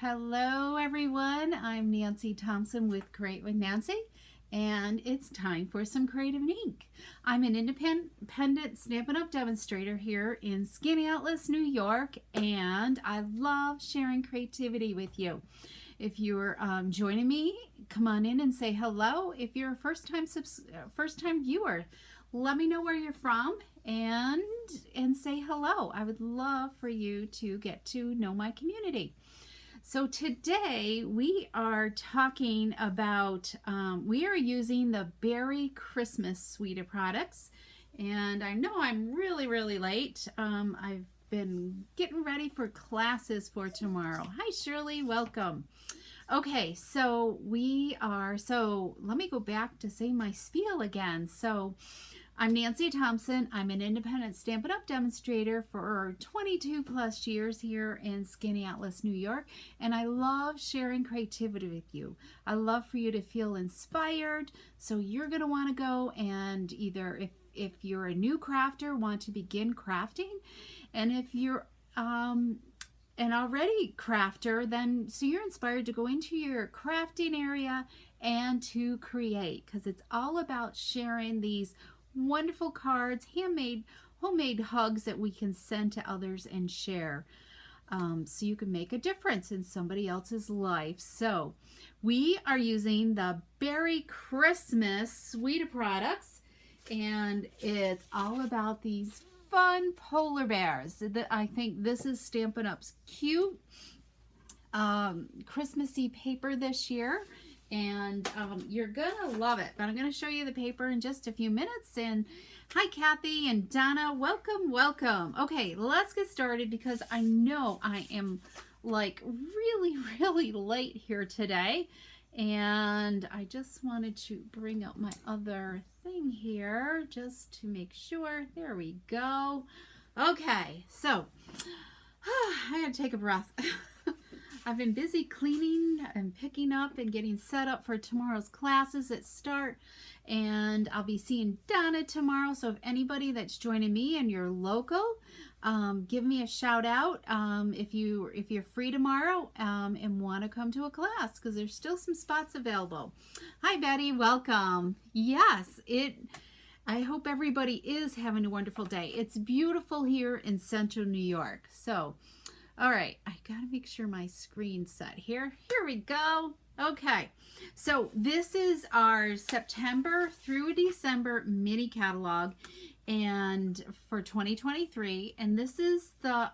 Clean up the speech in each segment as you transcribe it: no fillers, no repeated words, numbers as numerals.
Hello everyone, I'm Nancy Thompson with Create with Nancy, and it's time for some creative ink. I'm an independent Stampin' Up! Demonstrator here in Skaneateles, New York, and I love sharing creativity with you. If you're joining me, come on in and say hello. If you're a first-time viewer, let me know where you're from and say hello. I would love for you to get to know my community. So today we are talking about, we are using the Beary Christmas suite of products. And I know I'm really late. I've been getting ready for classes for tomorrow. Hi Shirley, welcome. Okay, so let me go back to say my spiel again. So I'm Nancy Thompson. I'm an independent Stampin' Up! Demonstrator for 22 plus years here in Skaneateles, New York, and I love sharing creativity with you. I love for you to feel inspired, so you're going to want to go and either, if you're a new crafter, want to begin crafting, and if you're an already crafter, then so you're inspired to go into your crafting area and to create, because it's all about sharing these wonderful cards, homemade hugs that we can send to others and share, so you can make a difference in somebody else's life. So we are using the Beary Christmas suite of products, and it's all about these fun polar bears. I think this is Stampin' Up's cute Christmassy paper this year. And you're gonna love it, but I'm gonna show you the paper in just a few minutes. And hi Kathy and Donna, welcome. Okay, let's get started because I know I am like really late here today, and I just wanted to bring up my other thing here just to make sure. There we go. Okay, so I gotta take a breath. I've been busy cleaning and picking up and getting set up for tomorrow's classes that start, and I'll be seeing Donna tomorrow. So if anybody that's joining me and you're local, give me a shout out if you're free tomorrow and want to come to a class, because there's still some spots available. Hi Betty, welcome. Yes, I hope everybody is having a wonderful day. It's beautiful here in central New York. So all right, I gotta make sure my screen's set here. Here we go. Okay, so this is our September through December mini catalog, and for 2023, and this is the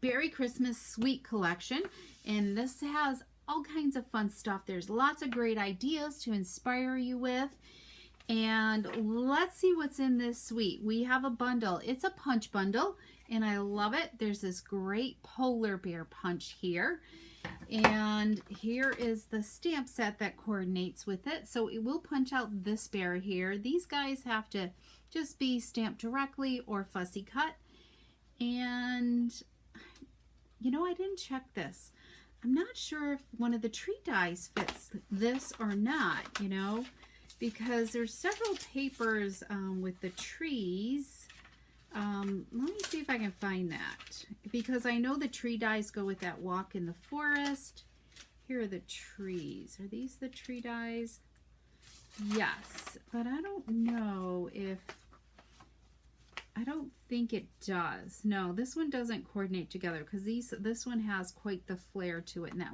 Beary Christmas Suite collection, and this has all kinds of fun stuff. There's lots of great ideas to inspire you with. And let's see what's in this suite. We have a bundle. It's a punch bundle, and I love it. There's this great polar bear punch here. And here is the stamp set that coordinates with it. So it will punch out this bear here. These guys have to just be stamped directly or fussy cut. And, you know, I didn't check this. I'm not sure if one of the tree dies fits this or not, you know, because there's several papers with the trees. Let me see if I can find that, because I know the tree dies go with that walk in the forest. Here are the trees. Are these the tree dies? Yes, but I don't know if, I don't think it does. No, this one doesn't coordinate together, because this one has quite the flare to it, and that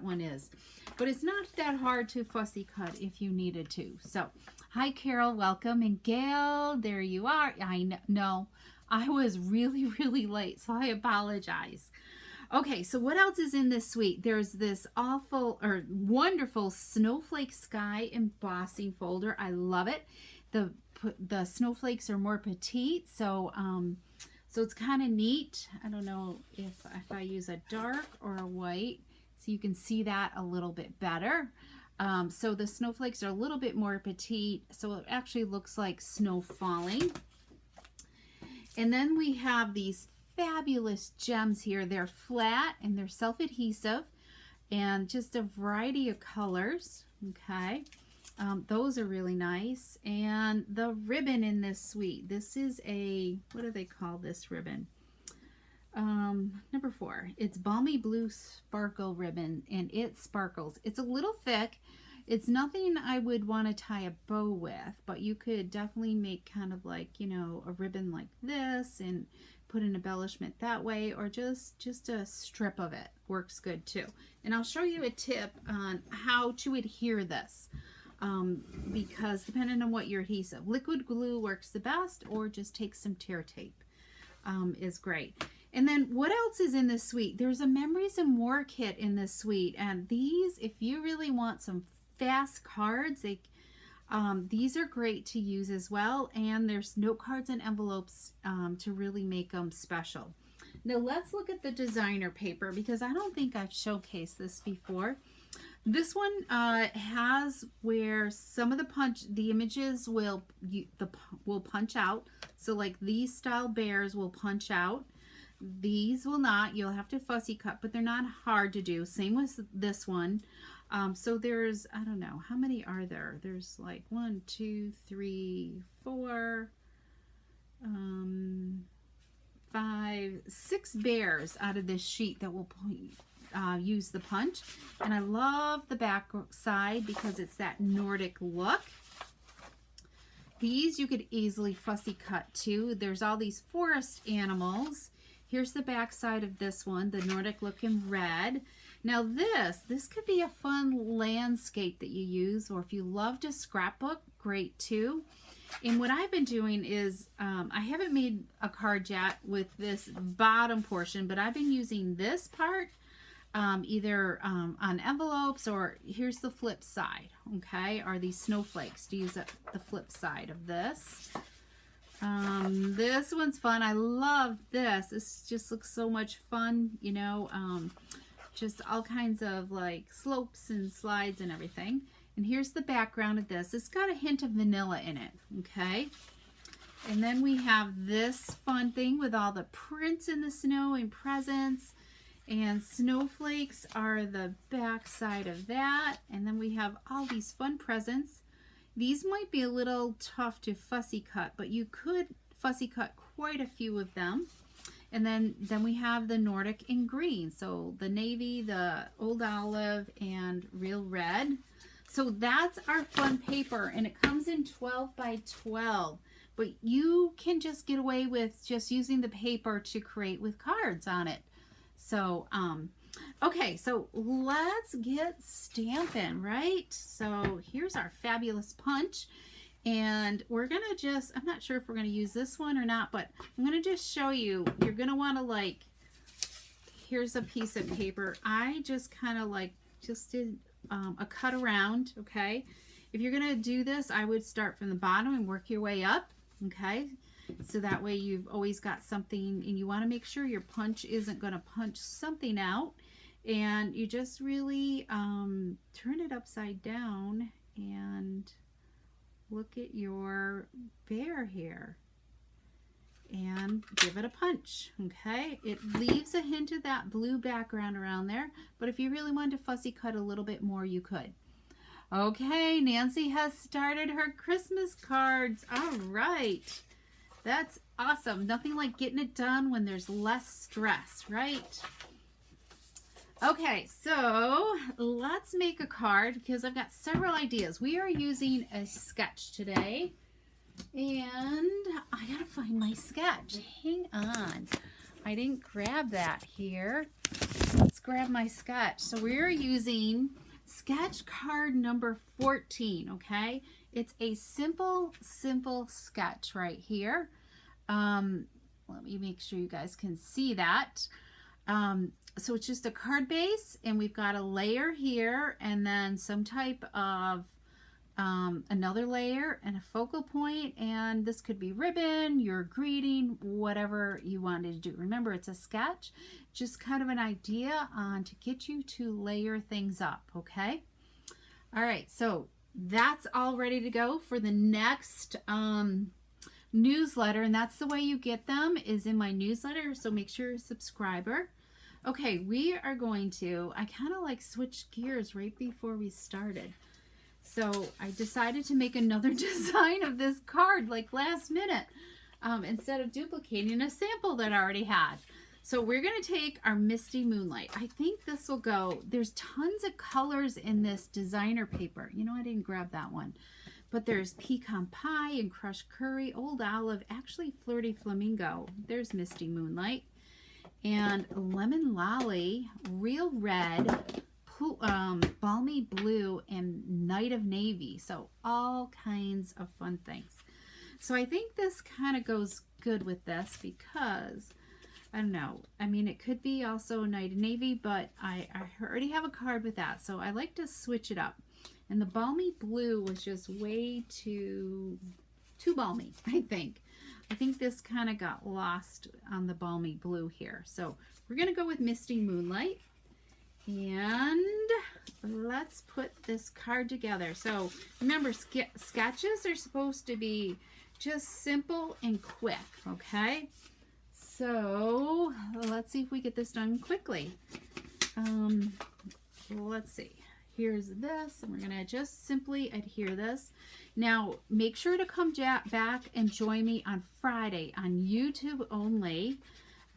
one is. But it's not that hard to fussy cut if you needed to. So, hi Carol, welcome. And Gail, there you are. I know, I was really late, so I apologize. Okay, so what else is in this suite? There's this wonderful snowflake sky embossing folder. I love it. The snowflakes are more petite, so it's kind of neat. I don't know if I use a dark or a white, so you can see that a little bit better. So the snowflakes are a little bit more petite, so it actually looks like snow falling. And then we have these fabulous gems here. They're flat and they're self-adhesive, and just a variety of colors. Okay, those are really nice. And the ribbon in this suite, this is a, what do they call this ribbon? Number 4, it's Balmy Blue Sparkle Ribbon, and it sparkles. It's a little thick. It's nothing I would want to tie a bow with, but you could definitely make kind of like, you know, a ribbon like this and put an embellishment that way, or just a strip of it works good too. And I'll show you a tip on how to adhere this, because depending on what your adhesive, liquid glue works the best, or just take some tear tape is great. And then what else is in this suite? There's a Memories and More kit in this suite, and these, if you really want some fast cards, these are great to use as well, and there's note cards and envelopes to really make them special. Now let's look at the designer paper, because I don't think I've showcased this before. This one has where some of the images will punch out. So like these style bears will punch out. These will not. You'll have to fussy cut, but they're not hard to do. Same with this one. So there's, I don't know, how many are there? There's like 1, 2, 3, 4, 5, 6 bears out of this sheet that will use the punch. And I love the back side because it's that Nordic look. These you could easily fussy cut too. There's all these forest animals. Here's the back side of this one, the Nordic look in red. Now this could be a fun landscape that you use, or if you love to scrapbook, great too. And what I've been doing is, I haven't made a card yet with this bottom portion, but I've been using this part either on envelopes, or here's the flip side, okay, are these snowflakes, to use the flip side of this. This one's fun. I love this. This just looks so much fun, you know, just all kinds of like slopes and slides and everything. And here's the background of this. It's got a hint of vanilla in it, okay? And then we have this fun thing with all the prints in the snow and presents, and snowflakes are the back side of that. And then we have all these fun presents. These might be a little tough to fussy cut, but you could fussy cut quite a few of them. And then we have the Nordic in green. So the navy, the old olive, and real red. So that's our fun paper, and it comes in 12 by 12. But you can just get away with just using the paper to create with cards on it. So, okay, so let's get stamping, right? So here's our fabulous punch, and we're gonna just, I'm not sure if we're gonna use this one or not, but I'm gonna just show you. You're gonna want to, like, here's a piece of paper. I just kind of like just did a cut around, okay? If you're gonna do this, I would start from the bottom and work your way up, okay? So that way you've always got something, and you want to make sure your punch isn't going to punch something out, and you just really turn it upside down and look at your bear here and give it a punch, okay? It leaves a hint of that blue background around there, but if you really wanted to fussy cut a little bit more, you could. Okay, Nancy has started her Christmas cards. All right. That's awesome. Nothing like getting it done when there's less stress, right? Okay, so let's make a card, because I've got several ideas. We are using a sketch today, and I gotta find my sketch. Hang on. I didn't grab that here. Let's grab my sketch. So we're using sketch card number 14, okay? It's a simple sketch right here. Let me make sure you guys can see that. So it's just a card base, and we've got a layer here, and then some type of another layer and a focal point, and this could be ribbon, your greeting, whatever you wanted to do. Remember, it's a sketch, just kind of an idea on to get you to layer things up, okay? All right, so that's all ready to go for the next newsletter, and that's the way you get them, is in my newsletter, so make sure you're a subscriber. Okay, we are going to, I kind of like switched gears right before we started. So I decided to make another design of this card like last minute, instead of duplicating a sample that I already had. So we're going to take our Misty Moonlight. I think this will go. There's tons of colors in this designer paper. You know, I didn't grab that one. But there's Pecan Pie and Crushed Curry, Old Olive, actually Flirty Flamingo. There's Misty Moonlight. And Lemon Lolly, Real Red, Balmy Blue, and Night of Navy. So all kinds of fun things. So I think this kind of goes good with this because, I don't know, I mean, it could be also Night of Navy, but I already have a card with that. So I like to switch it up. And the Balmy Blue was just way too balmy, I think. I think this kind of got lost on the Balmy Blue here. So we're going to go with Misty Moonlight. And let's put this card together. So remember, sketches are supposed to be just simple and quick, okay? So let's see if we get this done quickly. Let's see. Here's this, and we're going to just simply adhere this. Now, make sure to come back and join me on Friday on YouTube only.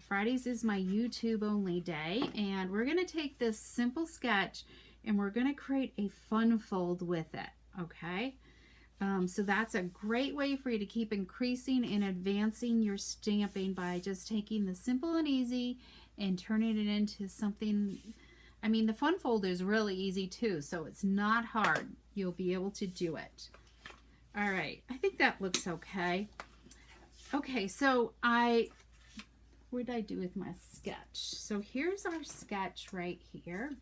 Fridays is my YouTube only day, and we're going to take this simple sketch and we're going to create a fun fold with it, okay? So that's a great way for you to keep increasing and advancing your stamping by just taking the simple and easy and turning it into something. I mean, the fun fold is really easy too, so it's not hard. You'll be able to do it. All right, I think that looks okay. Okay, so what did I do with my sketch? So here's our sketch right here.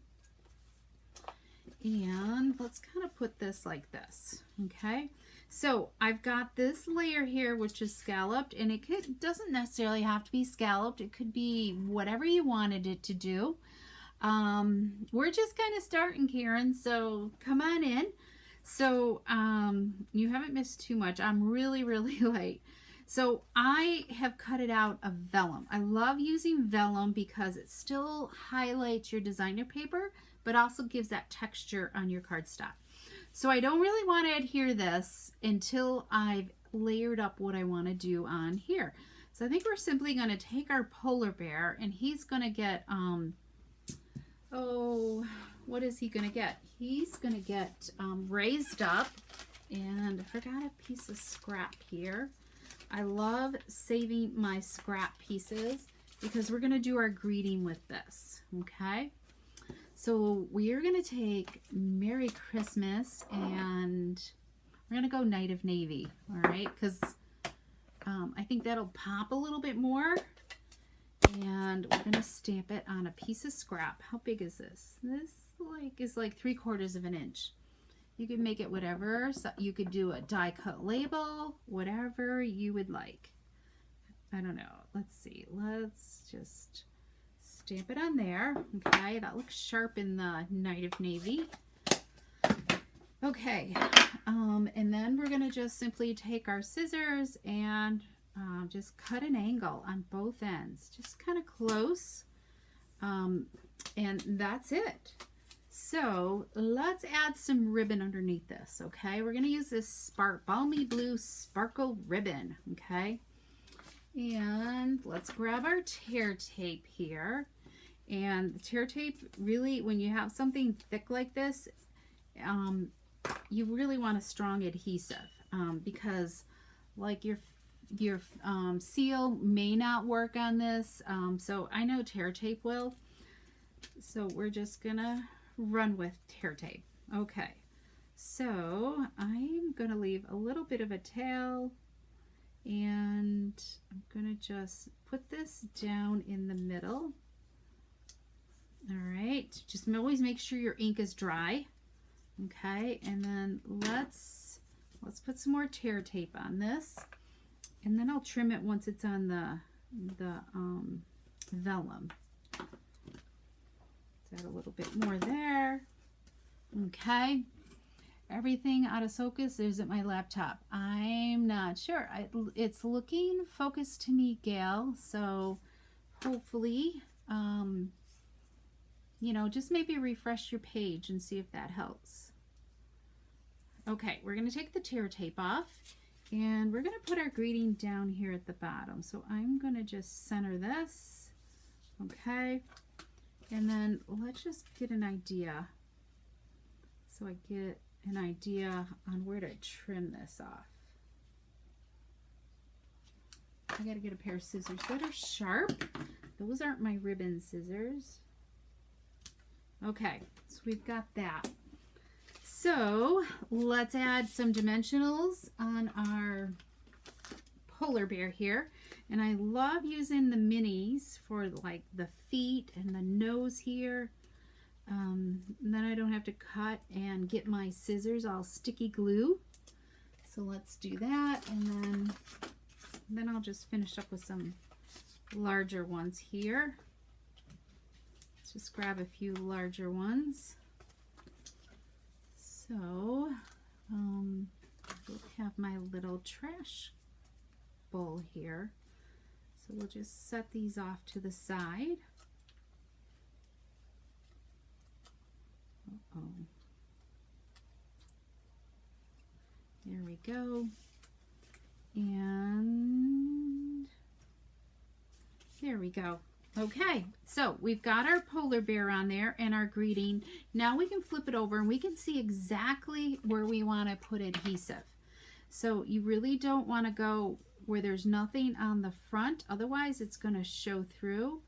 And let's kind of put this like this, okay? So I've got this layer here, which is scalloped, and it doesn't necessarily have to be scalloped. It could be whatever you wanted it to do. We're just kind of starting, Karen, so come on in. So you haven't missed too much. I'm really late. So I have cut it out of vellum. I love using vellum because it still highlights your designer paper, but also gives that texture on your cardstock. So I don't really want to adhere this until I've layered up what I want to do on here. So I think we're simply going to take our polar bear, and he's going to get what is he going to get? He's going to get raised up, and I forgot a piece of scrap here. I love saving my scrap pieces because we're going to do our greeting with this, okay? So we are going to take Merry Christmas, and we're going to go Night of Navy, all right? Because I think that'll pop a little bit more. And we're going to stamp it on a piece of scrap. How big is this? This is like 3/4 of an inch. You can make it whatever. So you could do a die cut label, whatever you would like. I don't know. Let's see. Let's just stamp it on there. Okay, that looks sharp in the Night of Navy. Okay, and then we're going to just simply take our scissors and just cut an angle on both ends, just kind of close, and that's it. So let's add some ribbon underneath this, okay? We're going to use this Balmy Blue Sparkle ribbon, okay? And let's grab our tear tape here. And the tear tape, really, when you have something thick like this, you really want a strong adhesive, because like your seal may not work on this, so I know tear tape will, so we're just gonna run with tear tape. Okay, so I'm gonna leave a little bit of a tail, and I'm gonna just put this down in the middle. All right, just always make sure your ink is dry. Okay, and then let's put some more tear tape on this, and then I'll trim it once it's on the vellum. Let's add a little bit more there. Okay, everything out of focus is at my laptop. I'm not sure. It's looking focused to me, Gail, so hopefully, you know, just maybe refresh your page and see if that helps. Okay, we're going to take the tear tape off, and we're going to put our greeting down here at the bottom. So I'm going to just center this Okay, and then let's just get an idea. So I get an idea on where to trim this off. I gotta get a pair of scissors that are sharp. Those aren't my ribbon scissors. Okay, so we've got that. So let's add some dimensionals on our polar bear here. And I love using the minis for like the feet and the nose here. Then I don't have to cut and get my scissors all sticky glue. So let's do that, and then I'll just finish up with some larger ones here. Let's just grab a few larger ones. So we'll have my little trash bowl here. So we'll just set these off to the side. There we go. And there we go. Okay, so we've got our polar bear on there and our greeting. Now we can flip it over and we can see exactly where we want to put adhesive. So you really don't want to go where there's nothing on the front, otherwise it's going to show through.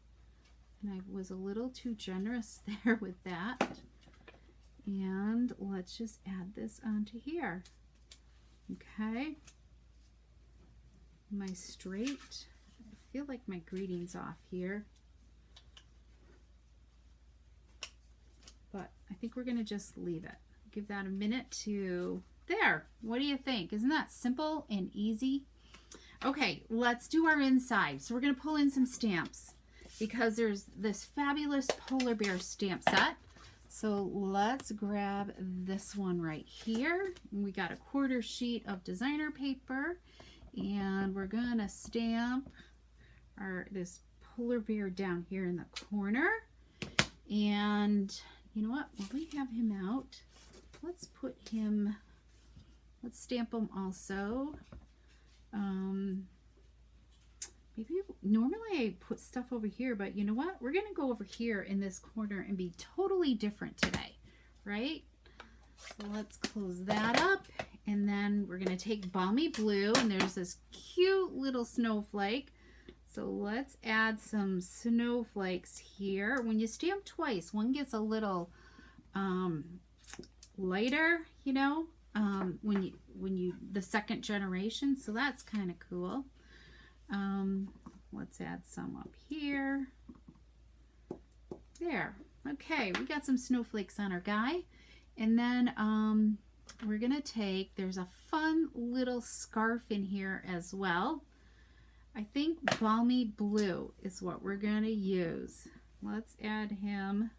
And I was a little too generous there with that. And let's just add this onto here. Okay. My straight, I feel like my greeting's off here. But I think we're going to just leave it. Give that a minute to, there. What do you think? Isn't that simple and easy? Okay, let's do our inside. So we're going to pull in some stamps because there's this fabulous polar bear stamp set. So let's grab this one right here. We got a 1/4 sheet of designer paper, and we're gonna stamp this polar bear down here in the corner. And you know what? While we have him out, let's stamp him also. Maybe normally I put stuff over here, but you know what? We're gonna go over here in this corner and be totally different today, right? So let's close that up, and then we're gonna take Balmy Blue, and there's this cute little snowflake. So let's add some snowflakes here. When you stamp twice, one gets a little lighter, you know, when you the second generation. So that's kind of cool. Let's add some up here. There. Okay, we got some snowflakes on our guy. And then we're gonna take, there's a fun little scarf in here as well. I think Balmy Blue is what we're gonna use. Let's add him.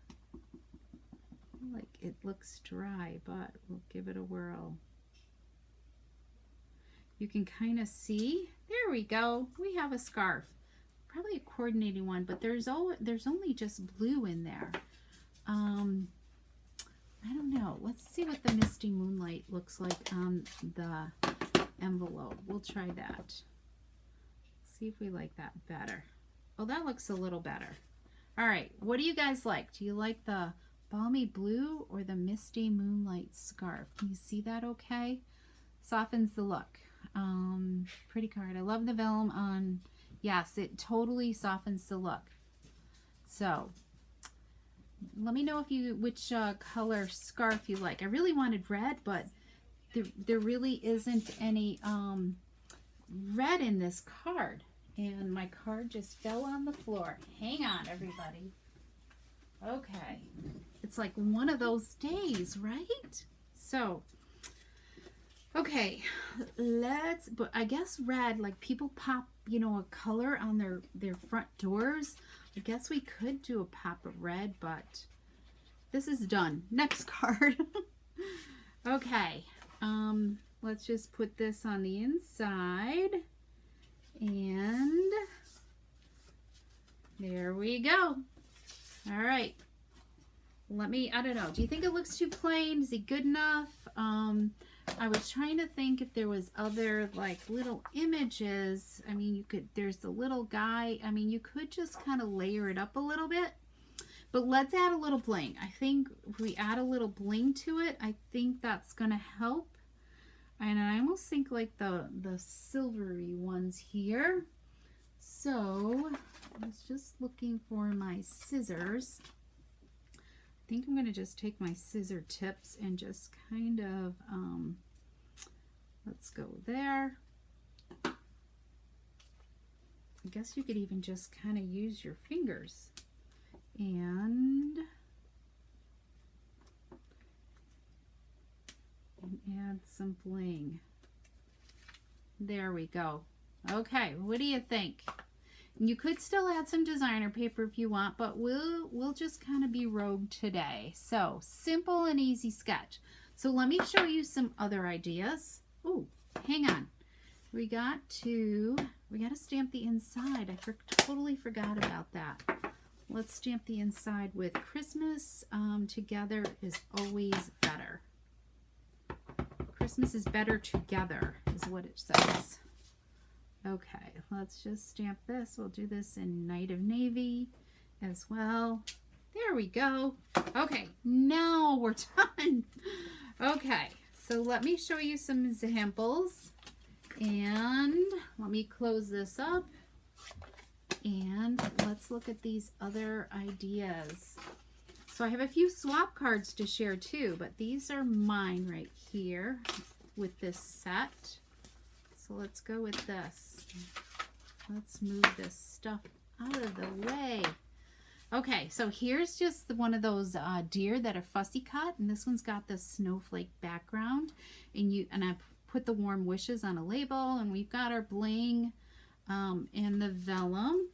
Like, it looks dry, but we'll give it a whirl. You can kind of see, there we go, we have a scarf. Probably a coordinating one, but there's only just blue in there. I don't know. Let's see what the Misty Moonlight looks like on the envelope. We'll try that. See if we like that better. Oh, that looks a little better. All right, what do you guys like? Do you like the Balmy Blue or the Misty Moonlight scarf? Can you see that okay? Softens the look. Pretty card. I love the vellum on, yes, it totally softens the look. So let me know which color scarf you like. I really wanted red, but there really isn't any red in this card, and my card just fell on the floor. Hang on, everybody. Okay, it's like one of those days, right? So okay, but I guess red, like people pop, you know, a color on their front doors. I guess we could do a pop of red, but this is done. Next card. Okay, let's just put this on the inside, and there we go. All right, I don't know, do you think it looks too plain? Is he good enough? I was trying to think if there was other like little images. I mean, you could, there's the little guy. I mean, you could just kind of layer it up a little bit, but let's add a little bling. I think if we add a little bling to it, I think that's going to help. And I almost think like the silvery ones here. So I was just looking for my scissors. I think I'm going to just take my scissor tips and just kind of, let's go there. I guess you could even just kind of use your fingers and add some bling. There we go. Okay, what do you think? You could still add some designer paper if you want, but we'll just kind of be rogue today. So simple and easy sketch. So let me show you some other ideas. Oh, hang on. We got to stamp the inside. I totally forgot about that. Let's stamp the inside with Christmas together is always better. Christmas is better together is what it says. Okay, let's just stamp this. We'll do this in Night of Navy as well. There we go. Okay, now we're done. Okay, so let me show you some examples. And let me close this up. And let's look at these other ideas. So I have a few swap cards to share too, but these are mine right here with this set. So let's go with this. Let's move this stuff out of the way. Okay, so here's just one of those deer that are fussy cut, and this one's got this snowflake background, and I put the warm wishes on a label, and we've got our bling and the vellum.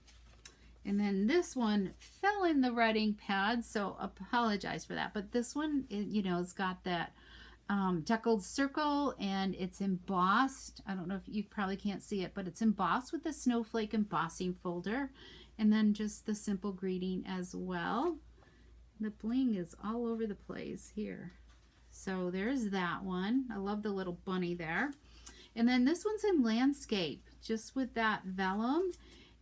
And then this one fell in the red ink pad, so apologize for that. But this one, you know, it's got that deckled circle, and it's embossed. I don't know if you probably can't see it, but it's embossed with the snowflake embossing folder. And then just the simple greeting as well. The bling is all over the place here. So there's that one. I love the little bunny there. And then this one's in landscape, just with that vellum.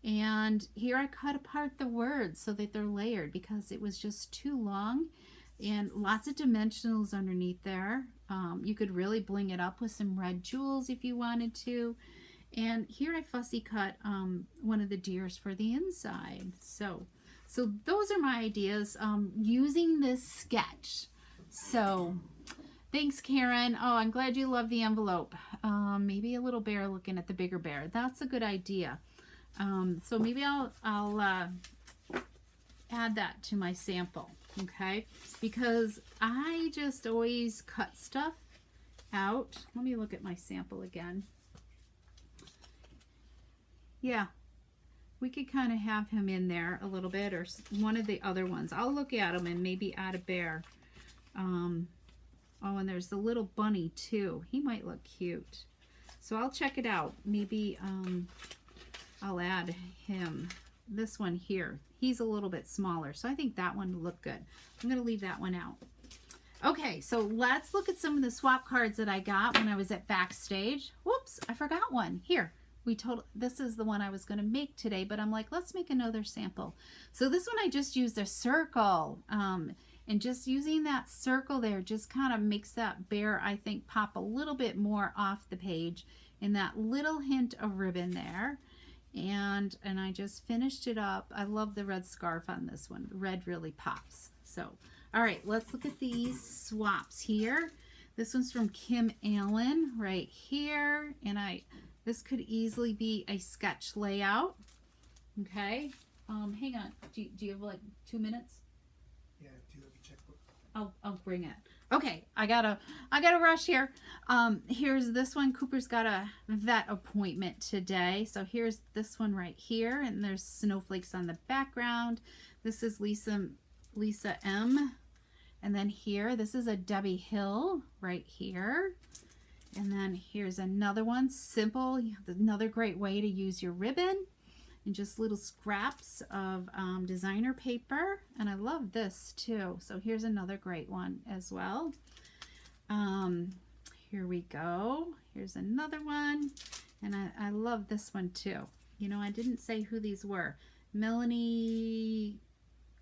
And here I cut apart the words so that they're layered because it was just too long, and lots of dimensionals underneath there. You could really bling it up with some red jewels if you wanted to. And here I fussy cut one of the deers for the inside. So those are my ideas using this sketch. So thanks, Karen. Oh, I'm glad you love the envelope. Maybe a little bear looking at the bigger bear. That's a good idea. So maybe I'll add that to my sample, okay? Because I just always cut stuff out. Let me look at my sample again. Yeah, we could kind of have him in there a little bit, or one of the other ones. I'll look at him and maybe add a bear. Oh, and there's the little bunny too. He might look cute. So I'll check it out. Maybe I'll add him. This one here, he's a little bit smaller, so I think that one will look good. I'm going to leave that one out. Okay, so let's look at some of the swap cards that I got when I was at Backstage. Whoops, I forgot one. Here, this is the one I was going to make today, but I'm like, let's make another sample. So this one I just used a circle, and just using that circle there just kind of makes that bear, I think, pop a little bit more off the page, and that little hint of ribbon there. And I just finished it up. I love the red scarf on this one. Red really pops. So, all right, let's look at these swaps here. This one's from Kim Allen right here. And this could easily be a sketch layout. Okay. Hang on. Do you have like 2 minutes? Yeah, do you have your checkbook? I'll bring it. Okay, I gotta rush here. Here's this one. Cooper's got a vet appointment today. So here's this one right here, and there's snowflakes on the background. This is Lisa M. And then here, this is a Debbie Hill right here. And then here's another one, simple, another great way to use your ribbon. And just little scraps of designer paper. And I love this too. So here's another great one as well. here we go. Here's another one. And I love this one too. You know, I didn't say who these were. Melanie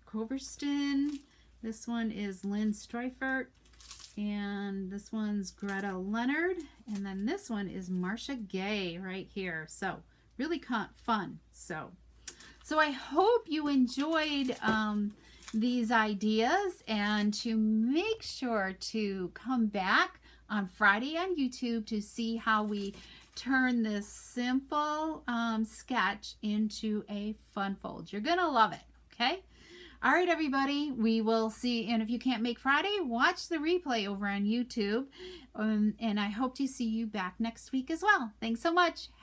Coverston. This one is Lynn Streifert. And this one's Greta Leonard. And then this one is Marcia Gay right here. So really fun. So I hope you enjoyed these ideas, and to make sure to come back on Friday on YouTube to see how we turn this simple sketch into a fun fold. You're gonna love it, okay? All right, everybody, we will see. And if you can't make Friday, watch the replay over on YouTube. And I hope to see you back next week as well. Thanks so much. Have